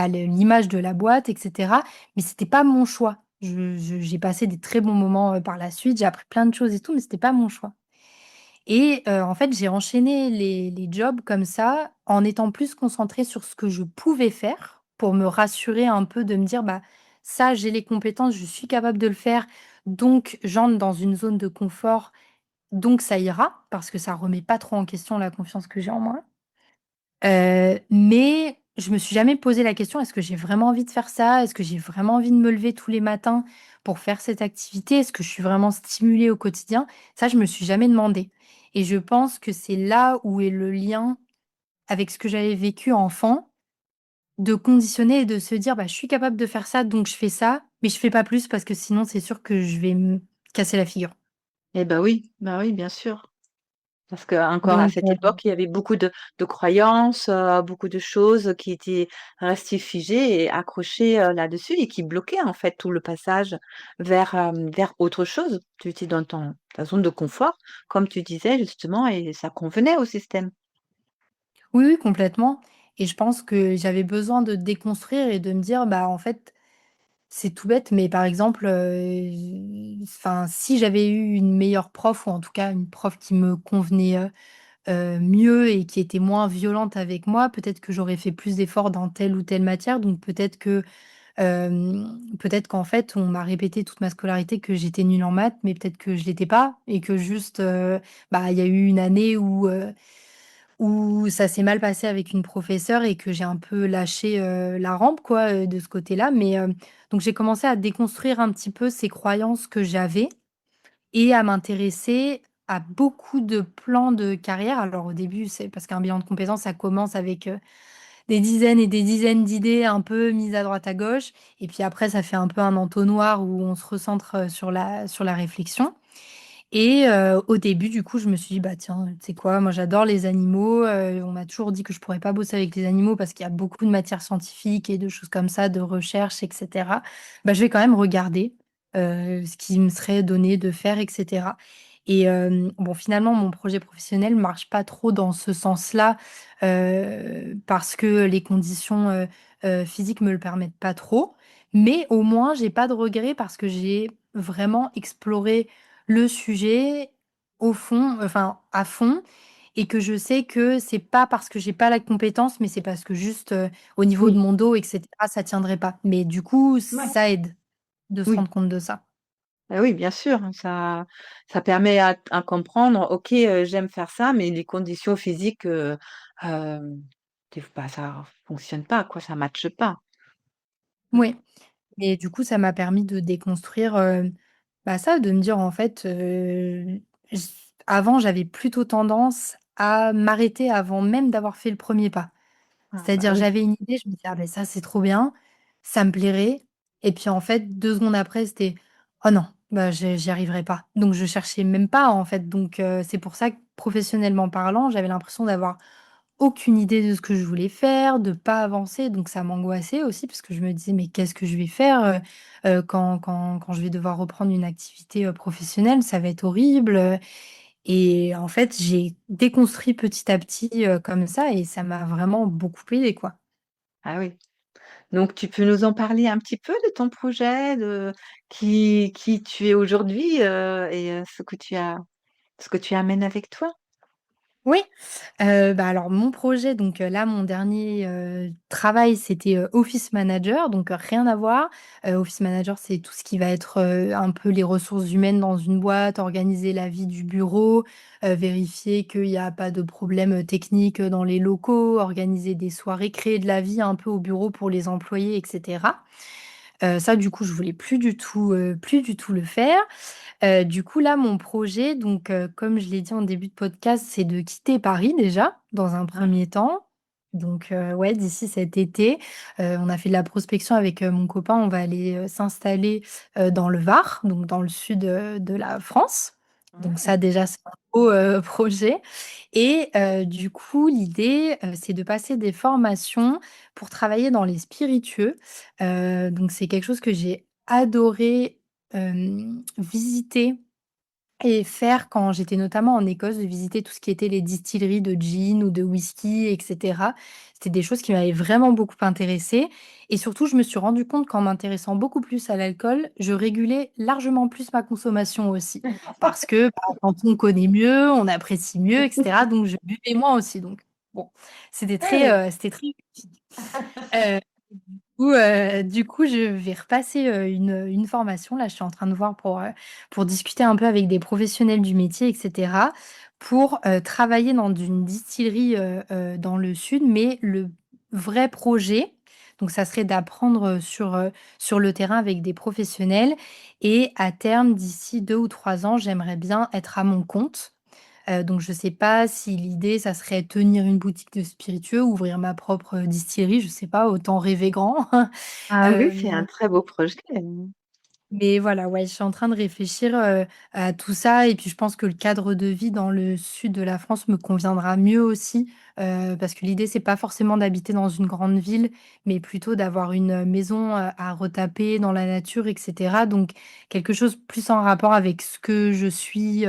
l'image de la boîte et cetera, mais c'était pas mon choix. J'ai passé des très bons moments, par la suite, j'ai appris plein de choses et tout, mais c'était pas mon choix et en fait, j'ai enchaîné les jobs comme ça, en étant plus concentrée sur ce que je pouvais faire, pour me rassurer un peu, de me dire: «Bah, ça, j'ai les compétences, je suis capable de le faire, donc j'entre dans une zone de confort, donc ça ira», parce que ça remet pas trop en question la confiance que j'ai en moi. Mais je me suis jamais posé la question: «Est-ce que j'ai vraiment envie de faire ça? Est-ce que j'ai vraiment envie de me lever tous les matins pour faire cette activité? Est-ce que je suis vraiment stimulée au quotidien?» Ça, je me suis jamais demandé et je pense que c'est là où est le lien avec ce que j'avais vécu enfant, de conditionner et de se dire: «Bah, je suis capable de faire ça, donc je fais ça, mais je fais pas plus parce que sinon c'est sûr que je vais me casser la figure». Eh bah oui, bien sûr. Parce qu'encore à Donc cette époque, il y avait beaucoup de croyances, beaucoup de choses qui étaient restées figées et accrochées, là-dessus et qui bloquaient, en fait, tout le passage vers, vers autre chose. Tu étais dans ta zone de confort, comme tu disais justement et ça convenait au système. oui, oui, complètement et je pense que j'avais besoin de déconstruire et de me dire: «Bah, en fait, c'est tout bête, mais par exemple, si j'avais eu une meilleure prof ou en tout cas une prof qui me convenait, mieux et qui était moins violente avec moi, peut-être que j'aurais fait plus d'efforts dans telle ou telle matière. Donc peut-être qu'en fait, on m'a répété toute ma scolarité que j'étais nulle en maths, mais peut-être que je l'étais pas et que juste, bah, il y a eu une année où ça s'est mal passé avec une professeure et que j'ai un peu lâché, la rampe quoi, de ce côté-là. Mais, donc j'ai commencé à déconstruire un petit peu ces croyances que j'avais et à m'intéresser à beaucoup de plans de carrière. Alors au début, c'est parce qu'un bilan de compétences, ça commence avec, des dizaines et des dizaines d'idées un peu mises à droite à gauche et puis après ça fait un peu un entonnoir où on se recentre, sur la réflexion. Et au début, du coup, je me suis dit: «Bah, tiens, tu sais quoi? Moi, j'adore les animaux, on m'a toujours dit que je pourrais pas bosser avec les animaux parce qu'il y a beaucoup de matières scientifiques et de choses comme ça, de recherche et cetera. Bah, je vais quand même regarder, ce qui me serait donné de faire et cetera» et bon, finalement, mon projet professionnel marche pas trop dans ce sens-là, parce que les conditions, physiques me le permettent pas trop. Mais au moins, j'ai pas de regrets parce que j'ai vraiment exploré le sujet au fond, enfin à fond et que je sais que c'est pas parce que j'ai pas la compétence, mais c'est parce que juste, au niveau de Oui, mon dos et cetera, ça tiendrait pas. Mais du coup, ouais, ça aide de se oui. rendre compte de ça. Oui, bien sûr, hein, ça permet à comprendre: «OK, j'aime faire ça, mais les conditions physiques, des bah, ça fonctionne pas quoi, ça matche pas». Mmh. Oui. Et du coup, ça m'a permis de déconstruire, bah, ça, de me dire en fait, j avant, j'avais plutôt tendance à m'arrêter avant même d'avoir fait le premier pas. Ah bah, C'est-à-dire, oui. j'avais une idée, je me disais: «Ah beh, ça, c'est trop bien, ça me plairait» et puis en fait, 2 secondes après, c'était: «Oh non, bah, j'y arriverai pas». Donc je cherchais même pas en fait, donc c'est pour ça que professionnellement parlant, j'avais l'impression d'avoir aucune idée de ce que je voulais faire, de pas avancer, donc ça m'angoissait aussi parce que je me disais: «Mais qu'est-ce que je vais faire, quand je vais devoir reprendre une activité, professionnelle? Ça va être horrible», et en fait, j'ai déconstruit petit à petit, comme ça et ça m'a vraiment beaucoup aidée, quoi. Ah oui. Donc tu peux nous en parler un petit peu de ton projet, de qui tu es aujourd'hui, et ce que tu amènes avec toi? Oui, bah, alors mon projet donc là, mon dernier, travail, c'était, office manager donc rien à voir. Office manager, c'est tout ce qui va être, un peu les ressources humaines dans une boîte, organiser la vie du bureau, vérifier qu'il y a pas de problème, technique, dans les locaux, organiser des soirées, créer de la vie un peu au bureau pour les employés et cetera. Ça, du coup, je voulais plus du tout le faire. Du coup, là, mon projet, donc, comme je l'ai dit en début de podcast, c'est de quitter Paris déjà, dans un Ah, premier temps. Donc, ouais, d'ici cet été, on a fait de la prospection avec, mon copain. On va aller, s'installer, dans le Var, donc dans le sud, de la France. Donc ouais. ça, déjà, c'est un beau, projet et du coup, l'idée, c'est de passer des formations pour travailler dans les spiritueux. Donc c'est quelque chose que j'ai adoré, visiter et faire quand j'étais notamment en Écosse, de visiter tout ce qui était les distilleries de gin ou de whisky et cetera. C'était des choses qui m'avaient vraiment beaucoup intéressée et surtout, je me suis rendu compte qu'en m'intéressant beaucoup plus à l'alcool, je régulais largement plus ma consommation aussi. Parce que, bah, quand on connaît mieux, on apprécie mieux et cetera, donc je buvais moins aussi, donc bon, c'était très utile. Heu du coup, je vais repasser, une formation. Là, je suis en train de voir pour discuter un peu avec des professionnels du métier et cetera, pour, travailler dans une distillerie, dans le sud. Mais le vrai projet, donc ça serait d'apprendre, sur le terrain avec des professionnels et à terme, d'ici 2 ou 3 ans, j'aimerais bien être à mon compte. Donc je sais pas si l'idée, ça serait tenir une boutique de spiritueux, ouvrir ma propre, distillerie, je sais pas, autant rêver grand. Ah oui, c'est un Hem, très beau projet, mmh. mais voilà, ouais, je suis en train de réfléchir, à tout ça et puis je pense que le cadre de vie dans le sud de la France me conviendra mieux aussi, parce que l'idée, c'est pas forcément d'habiter dans une grande ville, mais plutôt d'avoir une, maison, à retaper dans la nature et cetera. Donc quelque chose plus en rapport avec ce que je suis,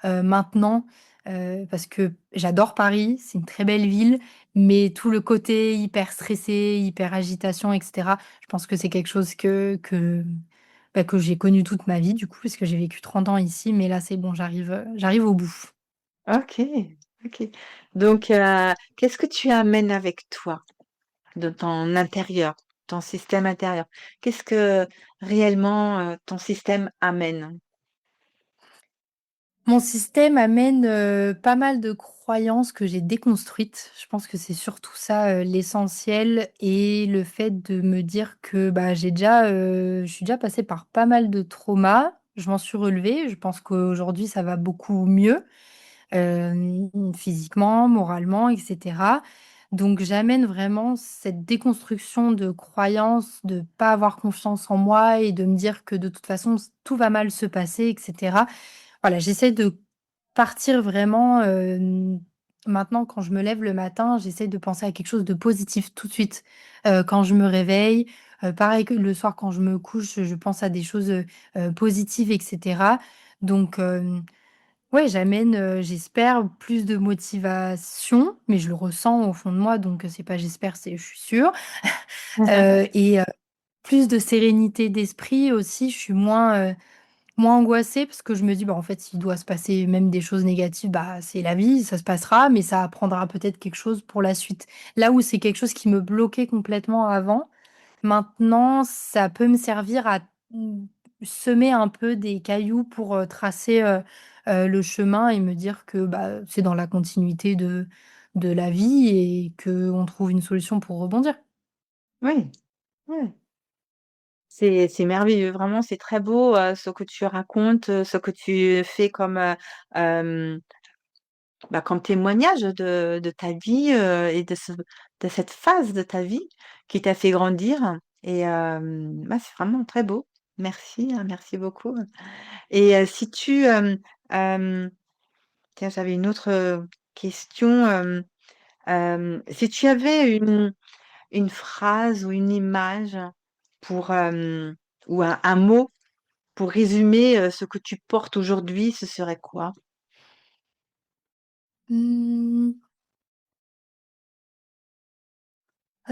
maintenant, parce que j'adore Paris, c'est une très belle ville, mais tout le côté hyper stressé, hyper agitation et cetera, je pense que c'est quelque chose bah, que j'ai connu toute ma vie du coup, puisque j'ai vécu 30 ans ici, mais là, c'est bon, j'arrive au bout. OK, OK. Donc, qu'est-ce que tu amènes avec toi de ton intérieur, ton système intérieur? Qu'est-ce que réellement, ton système amène? Mon système amène, pas mal de croyances que j'ai déconstruites. Je pense que c'est surtout ça, l'essentiel et le fait de me dire que, bah, je suis déjà passée par pas mal de traumas. Je m'en suis relevée. Je pense qu'aujourd'hui, ça va beaucoup mieux. Physiquement, moralement et cetera. Donc j'amène vraiment cette déconstruction de croyances, de pas avoir confiance en moi et de me dire que de toute façon tout va mal se passer et cetera. Voilà, j'essaie de partir vraiment, maintenant quand je me lève le matin, j'essaie de penser à quelque chose de positif tout de suite, quand je me réveille. Pareil que le soir quand je me couche, je pense à des choses, positives et cetera. Donc ouais, j'amène, j'espère plus de motivation, mais je le ressens au fond de moi, donc c'est pas j'espère, c'est je suis sûre. Et plus de sérénité d'esprit aussi, je suis moins, Moins angoissée parce que je me dis: «Bah, en fait, s'il doit se passer même des choses négatives, bah, c'est la vie, ça se passera, mais ça apprendra peut-être quelque chose pour la suite». Là où c'est quelque chose qui me bloquait complètement avant, maintenant, ça peut me servir à, semer un peu des cailloux pour, tracer, le chemin et me dire que, bah, c'est dans la continuité de la vie et qu'on trouve une solution pour rebondir. Oui, ouais. C'est merveilleux, vraiment, c'est très beau, ce que tu racontes, ce que tu fais comme, hem, bah, comme témoignage de ta vie, et de cette phase de ta vie qui t'a fait grandir et bah, c'est vraiment très beau. Merci, hein, merci beaucoup et si tu, tiens, j'avais une autre, question, si tu avais une phrase ou une image pour, ou un mot pour résumer, ce que tu portes aujourd'hui, ce serait quoi? Mmh,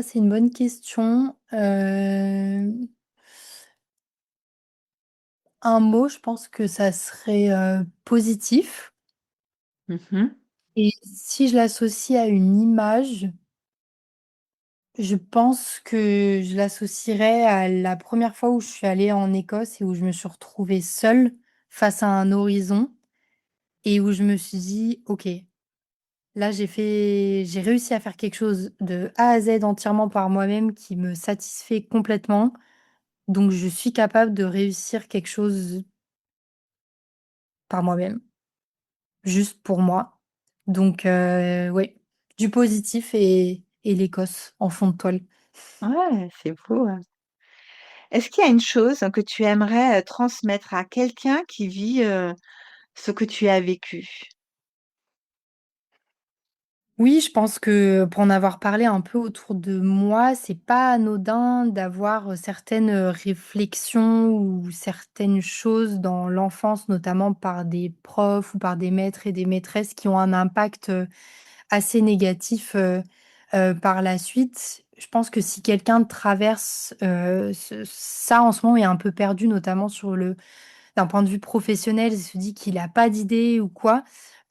c'est une bonne question. Un mot, je pense que ça serait, positif Mmh mh. et si je l'associe à une image, je pense que je l'associerais à la première fois où je suis allée en Écosse et où je me suis retrouvée seule face à un horizon et où je me suis dit: «OK, là j'ai réussi à faire quelque chose de A à Z entièrement par moi-même qui me satisfait complètement, donc je suis capable de réussir quelque chose par moi-même». Juste pour moi. Donc ouais, du positif et l'Écosse en fond de toile. Ouais, c'est beau, hein. Est-ce qu'il y a une chose que tu aimerais, transmettre à quelqu'un qui vit, ce que tu as vécu? Oui, je pense que pour en avoir parlé un peu autour de moi, c'est pas anodin d'avoir, certaines, réflexions ou certaines choses dans l'enfance, notamment par des profs ou par des maîtres et des maîtresses qui ont un impact, assez négatif, par la suite. Je pense que si quelqu'un traverse, ça en ce moment est un peu perdu, notamment sur le d'un point de vue professionnel, il se dit qu'il a pas d'idée ou quoi,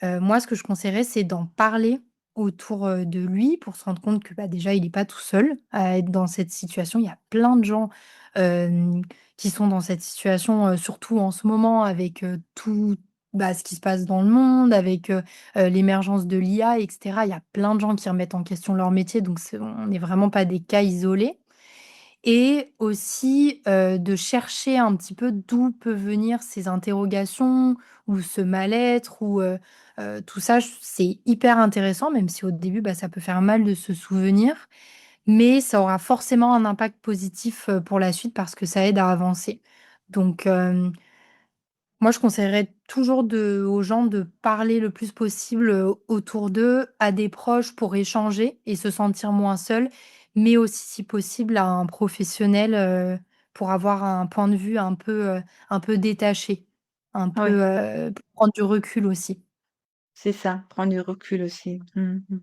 moi ce que je conseillerais, c'est d'en parler autour, de lui pour se rendre compte que, bah, déjà il est pas tout seul à être dans cette situation. Il y a plein de gens, hem, qui sont dans cette situation, surtout en ce moment avec, tout, bah, ce qui se passe dans le monde, avec, l'émergence de l'IA et cetera. Il y a plein de gens qui remettent en question leur métier, donc on n'est vraiment pas des cas isolés. Et aussi, de chercher un petit peu d'où peut venir ces interrogations ou ce mal-être ou, tout ça, c'est hyper intéressant, même si au début, bah, ça peut faire mal de se souvenir, mais ça aura forcément un impact positif, pour la suite parce que ça aide à avancer. Donc, moi, je conseillerais toujours aux gens de parler le plus possible, autour d'eux, à des proches pour échanger et se sentir moins seuls, mais aussi, si possible, à un professionnel, pour avoir un point de vue un peu détaché, un Oui, peu, pour prendre du recul aussi. c'est ça, prendre du recul aussi. Mmh mh.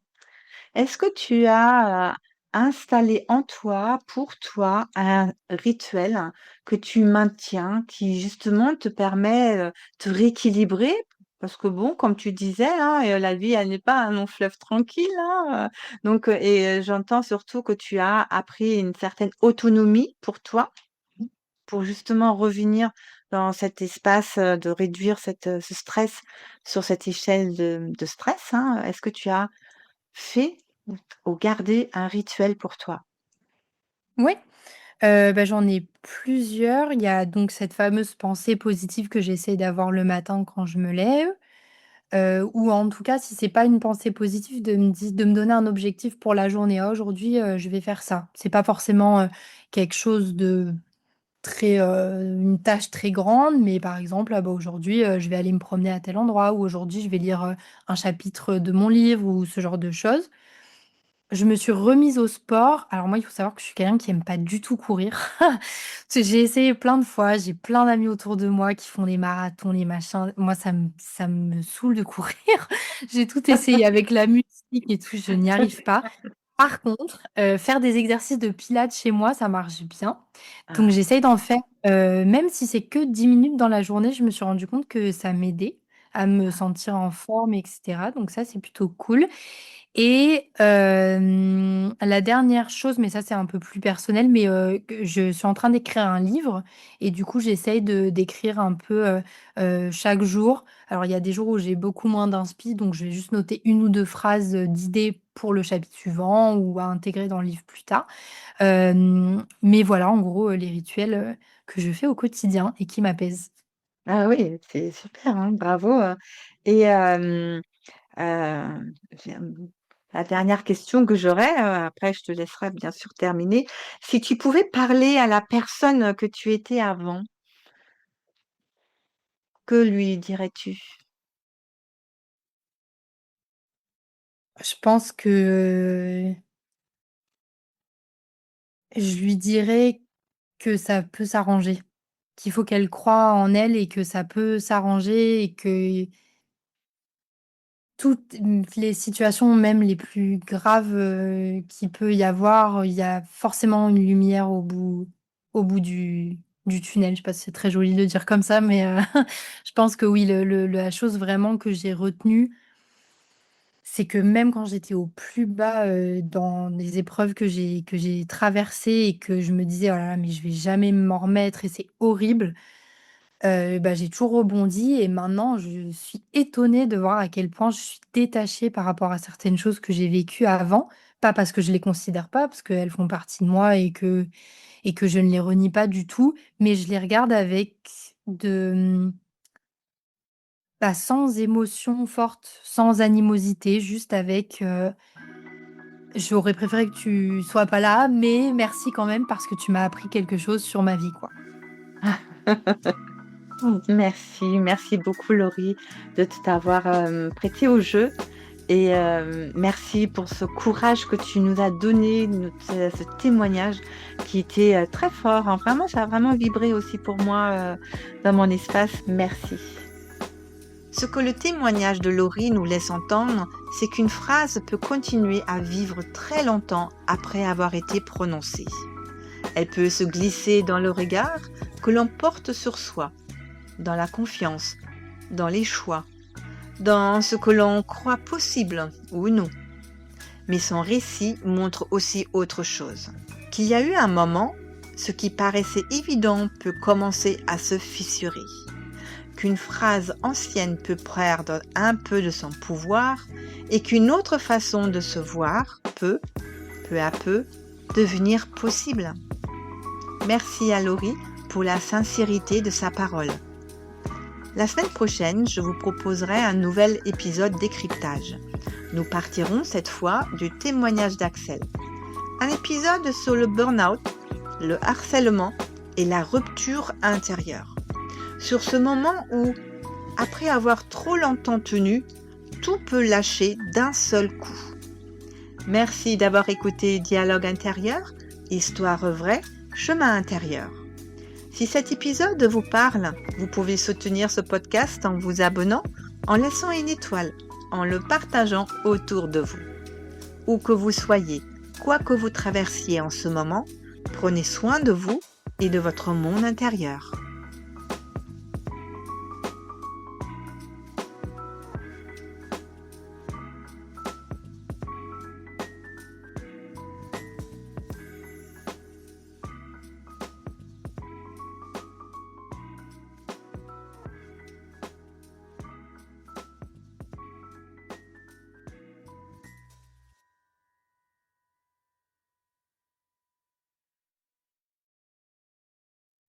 Est-ce que tu as, installé en toi, pour toi, un rituel que tu maintiens, qui justement te permet, de rééquilibrer? Parce que bon, comme tu disais, hein, la vie, elle n'est pas un long fleuve tranquille, hein, donc et j'entends surtout que tu as appris une certaine autonomie pour toi, pour justement revenir dans cet espace, de réduire ce stress sur cette échelle de stress, hein. Est-ce que tu as fait ou gardé un rituel pour toi? Oui, bah, j'en ai plusieurs. Il y a donc cette fameuse pensée positive que j'essaie d'avoir le matin quand je me lève. Ou en tout cas, si c'est pas une pensée positive, de me donner un objectif pour la journée. «Ah aujourd'hui, je vais faire ça». C'est pas forcément, quelque chose de très, une tâche très grande, mais par exemple, ah bah, aujourd'hui, je vais aller me promener à tel endroit ou aujourd'hui je vais lire, un chapitre de mon livre ou ce genre de choses. Je me suis remise au sport. Alors moi, il faut savoir que je suis quelqu'un qui aime pas du tout courir. J'ai essayé plein de fois, j'ai plein d'amis autour de moi qui font des marathons, les machins. Moi, ça me saoule de courir. J'ai tout essayé avec la musique et tout, je n'y arrive pas. Par contre, faire des exercices de pilates chez moi, ça marche bien. Donc Ah, j'essaye d'en faire, même si c'est que 10 minutes dans la journée, je me suis rendu compte que ça m'aidait à me sentir en forme et cetera. Donc ça, c'est plutôt cool. Et la dernière chose, mais ça c'est un peu plus personnel, mais que je suis en train d'écrire un livre et du coup j'essaye de d'écrire un peu, chaque jour. Alors il y a des jours où j'ai beaucoup moins d'inspi, donc je vais juste noter une ou 2 phrases, d'idées pour le chapitre suivant ou à intégrer dans le livre plus tard. Mais voilà, en gros, les rituels, que je fais au quotidien et qui m'apaisent. ah oui, c'est super, hein, bravo, et j'ai, la dernière question que j'aurais, après je te laisserai bien sûr terminer. Si tu pouvais parler à la personne que tu étais avant, que lui dirais-tu? Je pense que je lui dirais que ça peut s'arranger, qu'il faut qu'elle croie en elle et que ça peut s'arranger et que toutes, les situations, même les plus graves, qu'il peut y avoir, il y a forcément une lumière au bout du tunnel. Je sais pas si c'est très joli de le dire comme ça, mais je pense que oui, la chose vraiment que j'ai retenue, c'est que même quand j'étais au plus bas, dans les épreuves que j'ai traversées et que je me disais: «Oh là là, mais je vais jamais m'en remettre et c'est horrible», bah, j'ai toujours rebondi et maintenant je suis étonnée de voir à quel point je suis détachée par rapport à certaines choses que j'ai vécues avant. Pas parce que je les considère pas, parce qu'elles font partie de moi et que je ne les renie pas du tout, mais je les regarde avec bah, sans émotion forte, sans animosité, juste avec, «J'aurais préféré que tu sois pas là, mais merci quand même parce que tu m'as appris quelque chose sur ma vie, quoi». Merci, merci beaucoup Laurie de t'avoir, prêtée au jeu, et merci pour ce courage que tu nous as donné, ce témoignage qui était, très fort, hein. Vraiment, ça a vraiment vibré aussi pour moi, dans mon espace. Merci. Ce que le témoignage de Laurie nous laisse entendre, c'est qu'une phrase peut continuer à vivre très longtemps après avoir été prononcée. Elle peut se glisser dans le regard que l'on porte sur soi, dans la confiance, dans les choix, dans ce que l'on croit possible ou non. Mais son récit montre aussi autre chose. Qu'il y a eu un moment, ce qui paraissait évident peut commencer à se fissurer. Qu'une phrase ancienne peut perdre un peu de son pouvoir et qu'une autre façon de se voir peut, peu à peu, devenir possible. Merci à Laurie pour la sincérité de sa parole. La semaine prochaine, je vous proposerai un nouvel épisode décryptage. Nous partirons cette fois du témoignage d'Axel. Un épisode sur le burn-out, le harcèlement et la rupture intérieure. Sur ce moment où, après avoir trop longtemps tenu, tout peut lâcher d'un seul coup. Merci d'avoir écouté Dialogue intérieur, histoire vraie, chemin intérieur. Si cet épisode vous parle, vous pouvez soutenir ce podcast en vous abonnant, en laissant une étoile, en le partageant autour de vous. Où que vous soyez, quoi que vous traversiez en ce moment, prenez soin de vous et de votre monde intérieur.